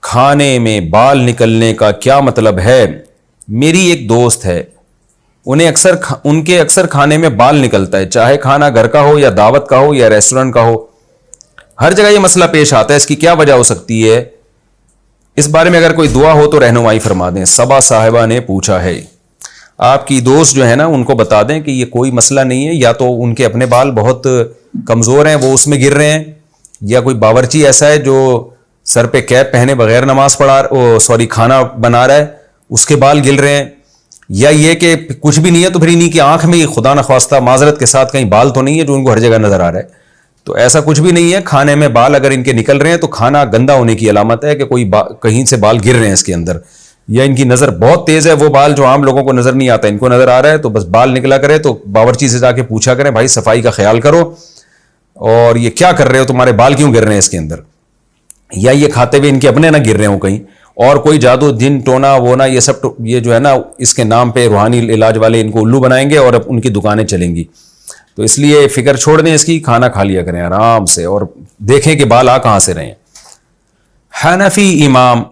کھانے میں بال نکلنے کا کیا مطلب ہے؟ میری ایک دوست ہے، ان کے اکثر کھانے میں بال نکلتا ہے، چاہے کھانا گھر کا ہو یا دعوت کا ہو یا ریسٹورنٹ کا ہو، ہر جگہ یہ مسئلہ پیش آتا ہے، اس کی کیا وجہ ہو سکتی ہے؟ اس بارے میں اگر کوئی دعا ہو تو رہنمائی فرما دیں۔ صبا صاحبہ نے پوچھا ہے۔ آپ کی دوست جو ہے نا، ان کو بتا دیں کہ یہ کوئی مسئلہ نہیں ہے، یا تو ان کے اپنے بال بہت کمزور ہیں، وہ اس میں گر رہے ہیں، یا کوئی باورچی ایسا ہے جو سر پہ کیپ پہنے بغیر نماز کھانا بنا رہا ہے، اس کے بال گر رہے ہیں، یا یہ کہ کچھ بھی نہیں ہے تو پھر انہیں کی آنکھ میں خدا نخواستہ معذرت کے ساتھ کہیں بال تو نہیں ہے جو ان کو ہر جگہ نظر آ رہا ہے۔ تو ایسا کچھ بھی نہیں ہے، کھانے میں بال اگر ان کے نکل رہے ہیں تو کھانا گندا ہونے کی علامت ہے کہ کوئی کہیں سے بال گر رہے ہیں اس کے اندر، یا ان کی نظر بہت تیز ہے، وہ بال جو عام لوگوں کو نظر نہیں آتا ان کو نظر آ رہا ہے، تو بس بال نکلا کرے تو باورچی سے جا کے پوچھا کریں بھائی صفائی کا خیال کرو، اور یہ کیا کر رہے ہو، تمہارے بال کیوں گر رہے ہیں اس کے اندر، یا یہ کھاتے ہوئے ان کے اپنے نہ گر رہے ہوں کہیں، اور کوئی جادو جن ٹونا وونا یہ سب یہ جو ہے نا اس کے نام پہ روحانی علاج والے ان کو الو بنائیں گے اور اب ان کی دکانیں چلیں گی۔ تو اس لیے فکر چھوڑ دیں اس کی، کھانا کھا لیا کریں آرام سے، اور دیکھیں کہ بال آ کہاں سے رہے ہیں۔ حنفی امام